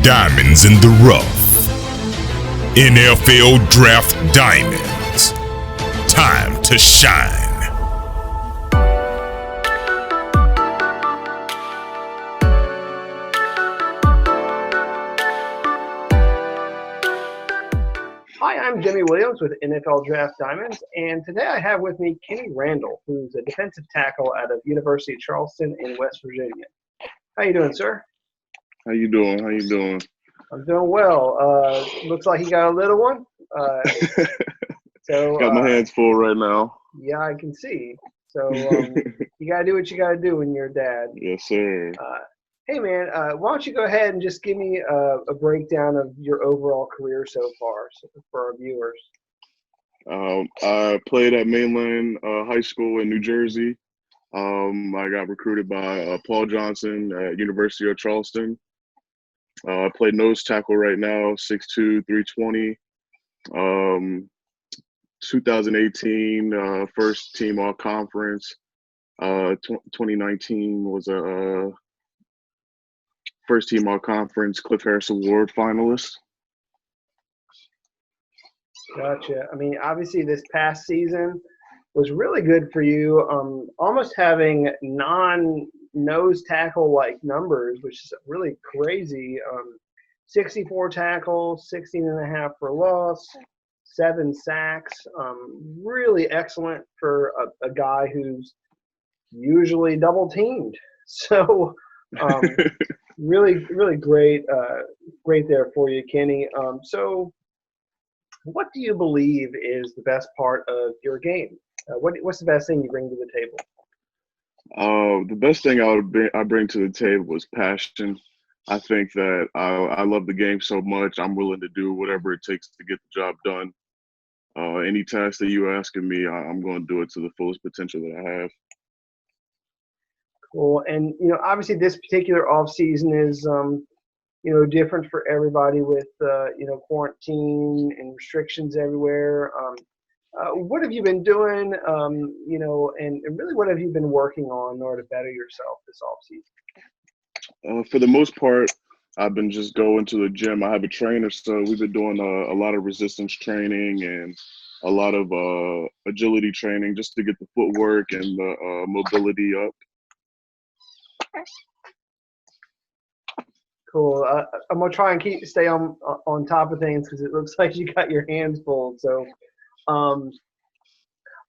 diamonds in the rough. NFL Draft Diamonds. Time to shine. Hi, I'm Jimmy Williams with NFL Draft Diamonds, and today I have with me Kenny Randall, who's a defensive tackle out of University of Charleston in West Virginia. How you doing, sir? How you doing? I'm doing well. Looks like you got a little one. Got my hands full right now. Yeah, I can see. So you got to do what you got to do when you're a dad. Yes, sir. Hey, man, why don't you go ahead and just give me a breakdown of your overall career so far for our viewers. I played at Mainland High School in New Jersey. I got recruited by Paul Johnson at University of Charleston. I played nose tackle right now, 6'2", 320. 2018, first team all conference. 2019 was a first team all conference Cliff Harris Award finalist. Gotcha. I mean, obviously this past season was really good for you, almost having non-nose tackle-like numbers, which is really crazy. 64 tackles, 16.5 for loss, 7 sacks. Really excellent for a guy who's usually double-teamed. So really, really great there for you, Kenny. So what do you believe is the best part of your game? What's the best thing you bring to the table? The best thing I bring to the table is passion. I think that I love the game so much, I'm willing to do whatever it takes to get the job done. Any task that you asking me, I'm going to do it to the fullest potential that I have. Cool. And, obviously this particular off season is, different for everybody with, quarantine and restrictions everywhere. What have you been doing, and really what have you been working on in order to better yourself this offseason? For the most part, I've been just going to the gym. I have a trainer, so we've been doing a lot of resistance training and a lot of agility training just to get the footwork and the mobility up. Cool. I'm gonna try and stay on top of things because it looks like you got your hands full. So, I'm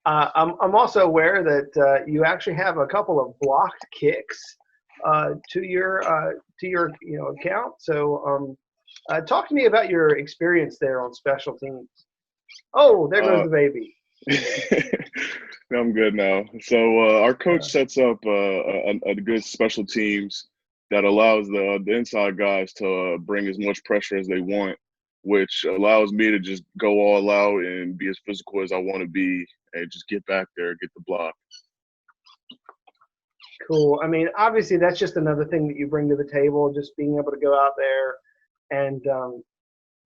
also aware that you actually have a couple of blocked kicks to your account. So, talk to me about your experience there on special teams. Oh, there goes the baby. I'm good now. So our coach sets up a good special teams that allows the inside guys to bring as much pressure as they want, which allows me to just go all out and be as physical as I want to be and just get back there, get the block. Cool. I mean, obviously that's just another thing that you bring to the table, just being able to go out there and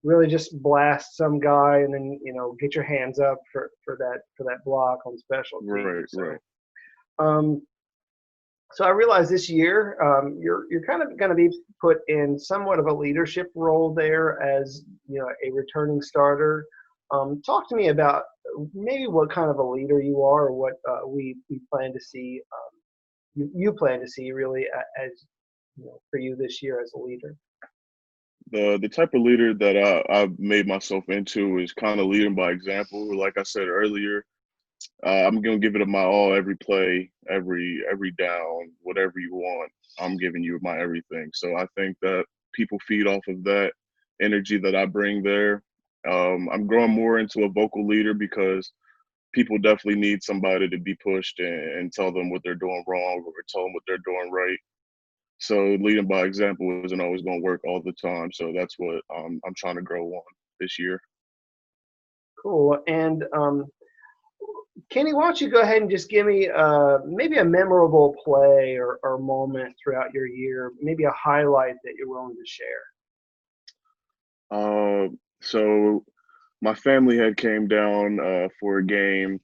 really just blast some guy and then, get your hands up for that block on special teams. Right. So I realize this year you're kind of going to be put in somewhat of a leadership role there as a returning starter. Talk to me about maybe what kind of a leader you are, or what we plan to see. You plan to see really as for you this year as a leader. The type of leader that I've made myself into is kind of leading by example. Like I said earlier, I'm going to give it my all every play, every down, whatever you want. I'm giving you my everything. So I think that people feed off of that energy that I bring there. I'm growing more into a vocal leader because people definitely need somebody to be pushed and tell them what they're doing wrong or tell them what they're doing right. So leading by example isn't always going to work all the time. So that's what I'm trying to grow on this year. Cool. And Kenny, why don't you go ahead and just give me maybe a memorable play or moment throughout your year, maybe a highlight that you're willing to share. So my family had came down for a game,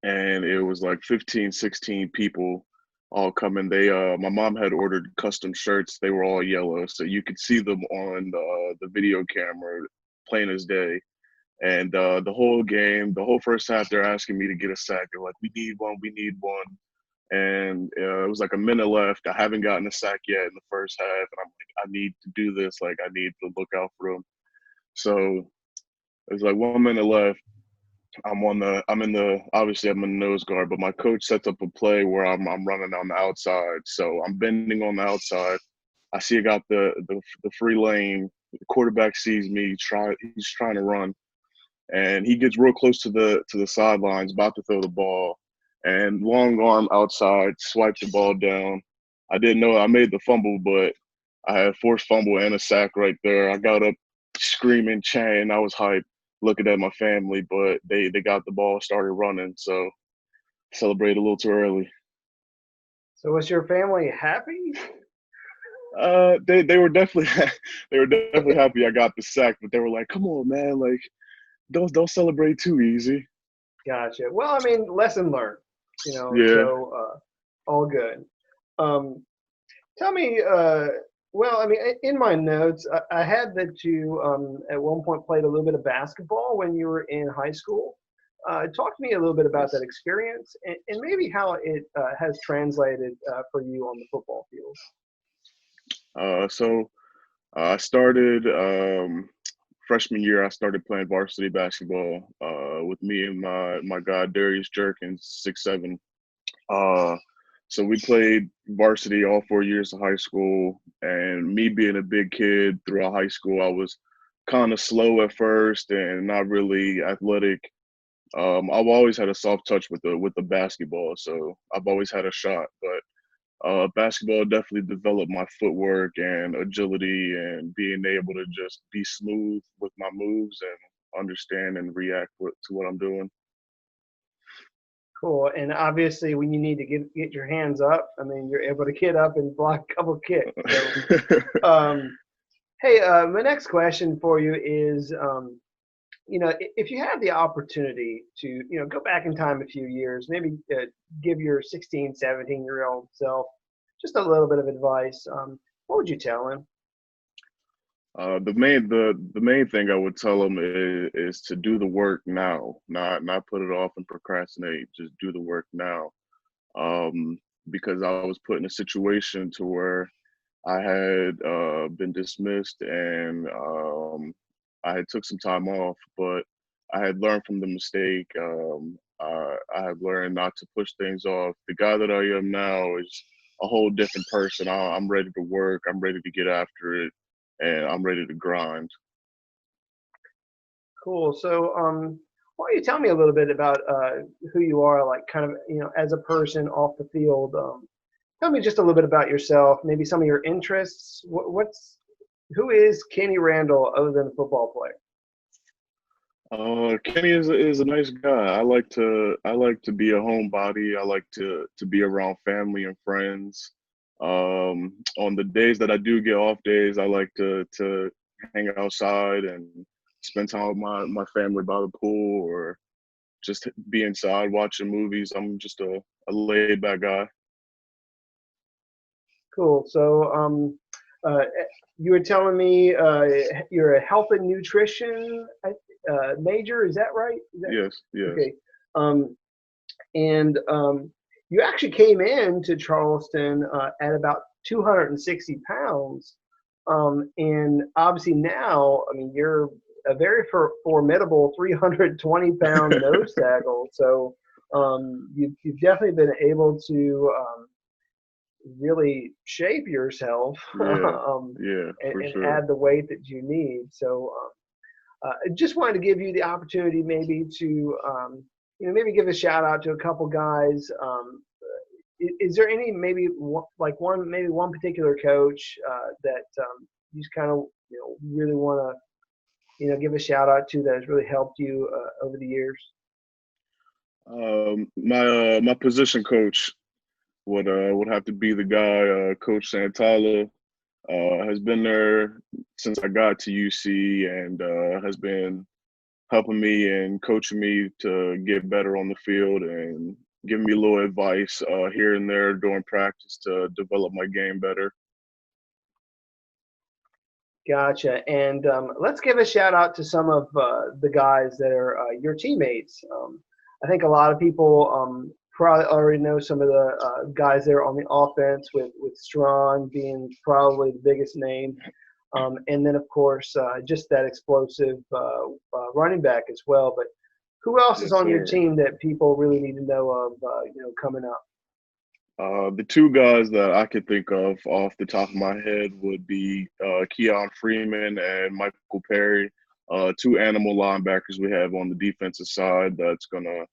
and it was like 15, 16 people all coming. My mom had ordered custom shirts. They were all yellow, so you could see them on the video camera, plain as day. And the whole game, the whole first half, they're asking me to get a sack. They're like, "We need one, we need one." And it was like a minute left. I haven't gotten a sack yet in the first half, and I'm like, I need to do this. Like, I need to look out for them. So there's like 1 minute left. Obviously I'm in the nose guard, but my coach sets up a play where I'm running on the outside. So I'm bending on the outside. I see I got the free lane. The quarterback sees me. He's trying to run, and he gets real close to the sidelines, about to throw the ball, and long arm outside, swiped the ball down. I didn't know I made the fumble, but I had forced fumble and a sack right there. I got up screaming, chanting. I was hyped, looking at my family, but they got the ball, started running, so celebrated a little too early. So was your family happy? They were definitely happy I got the sack, but they were like, "Come on, man, like don't celebrate too easy." Gotcha. Well, I mean, lesson learned. Yeah. So all good. Tell me. Well, I mean, in my notes, I had that you at one point played a little bit of basketball when you were in high school. Talk to me a little bit about that experience and maybe how it has translated for you on the football field. So I started freshman year. I started playing varsity basketball with me and my guy Darius Jerkins, 6'7". So we played varsity all 4 years of high school, and me being a big kid throughout high school, I was kind of slow at first and not really athletic. I've always had a soft touch with the basketball, so I've always had a shot. But basketball definitely developed my footwork and agility and being able to just be smooth with my moves and understand and react to what I'm doing. Cool. And obviously, when you need to get your hands up, I mean, you're able to get up and block a couple kicks. So, hey, my next question for you is, if you had the opportunity to, go back in time a few years, maybe give your 16, 17-year-old self just a little bit of advice, what would you tell him? The main thing I would tell them is to do the work now, not put it off and procrastinate. Just do the work now, because I was put in a situation to where I had been dismissed and I had took some time off, but I had learned from the mistake. I had learned not to push things off. The guy that I am now is a whole different person. I'm ready to work. I'm ready to get after it, and I'm ready to grind. Cool. So, why don't you tell me a little bit about who you are, like kind of, as a person off the field? Tell me just a little bit about yourself, maybe some of your interests. Who is Kenny Randall other than a football player? Kenny is a nice guy. I like to be a homebody. I like to be around family and friends. On the days that I do get off days, I like to hang outside and spend time with my family by the pool or just be inside watching movies. I'm just a laid back guy. Cool. So, you were telling me you're a health and nutrition major. Is that right? Yes. Okay. And you actually came into Charleston at about 260 pounds. And obviously now, I mean, you're a very formidable 320-pound nose tackle. So you've definitely been able to really shape yourself and sure. add the weight that you need. So I just wanted to give you the opportunity maybe to maybe give a shout out to a couple guys. Is there any maybe one particular coach that you just kind of really want to give a shout out to that has really helped you over the years? My position coach would have to be the guy, Coach Santala. Has been there since I got to UC and has been helping me and coaching me to get better on the field and giving me a little advice here and there during practice to develop my game better. Gotcha. And let's give a shout out to some of the guys that are your teammates. I think a lot of people probably already know some of the guys there on the offense, with Strawn being probably the biggest name. And then, of course, just that explosive running back as well. But who else is Yes, on your sir. team that people really need to know of, coming up? The two guys that I could think of off the top of my head would be Keon Freeman and Michael Perry, two animal linebackers we have on the defensive side that's going to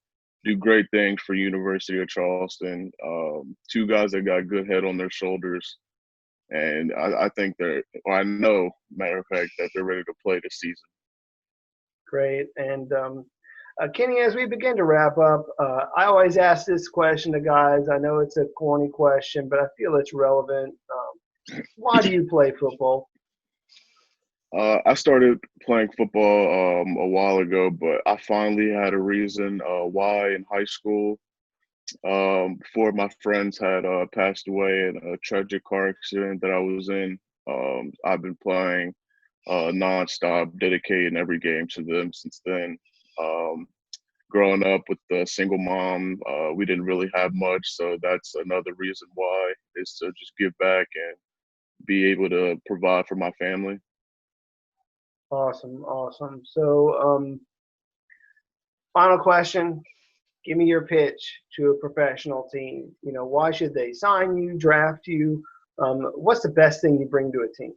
do great things for University of Charleston. Two guys that got good head on their shoulders. And I think or I know, matter of fact, that they're ready to play this season. Great. And Kenny, as we begin to wrap up, I always ask this question to guys. I know it's a corny question, but I feel it's relevant. Why do you play football? I started playing football a while ago, but I finally had a reason why in high school. Four of my friends had passed away in a tragic car accident that I was in. I've been playing nonstop, dedicating every game to them since then. Growing up with a single mom, we didn't really have much, so that's another reason why, is to just give back and be able to provide for my family. Awesome, awesome. So, final question. Give me your pitch to a professional team. Why should they sign you, draft you? What's the best thing you bring to a team?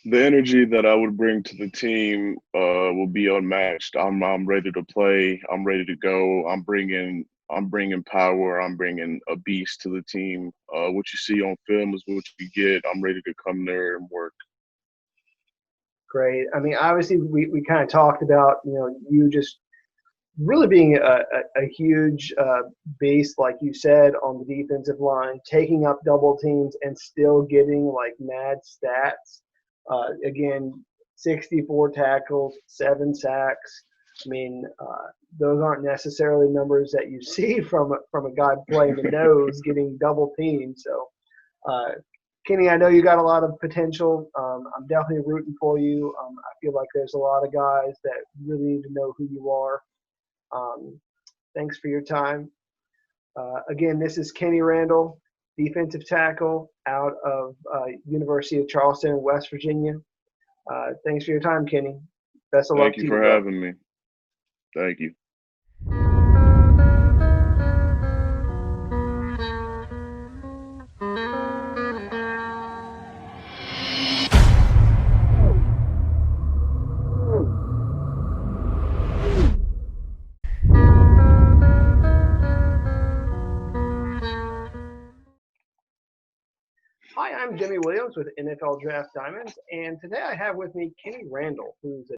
The energy that I would bring to the team will be unmatched. I'm ready to play. I'm ready to go. I'm bringing power. I'm bringing a beast to the team. What you see on film is what you get. I'm ready to come there and work. Great. I mean, obviously, we kind of talked about, you just really being a huge beast, like you said, on the defensive line, taking up double teams and still getting like mad stats. Again, 64 tackles, 7 sacks. I mean, those aren't necessarily numbers that you see from a guy playing the nose getting double teamed. So, Kenny, I know you got a lot of potential. I'm definitely rooting for you. I feel like there's a lot of guys that really need to know who you are. Thanks for your time. Again, this is Kenny Randall, defensive tackle out of University of Charleston, West Virginia. Thanks for your time, Kenny. Best of luck Thank to you you, for brother. having me. Thank you. Hi, I'm Jimmy Williams with NFL Draft Diamonds, and today I have with me Kenny Randall, who's a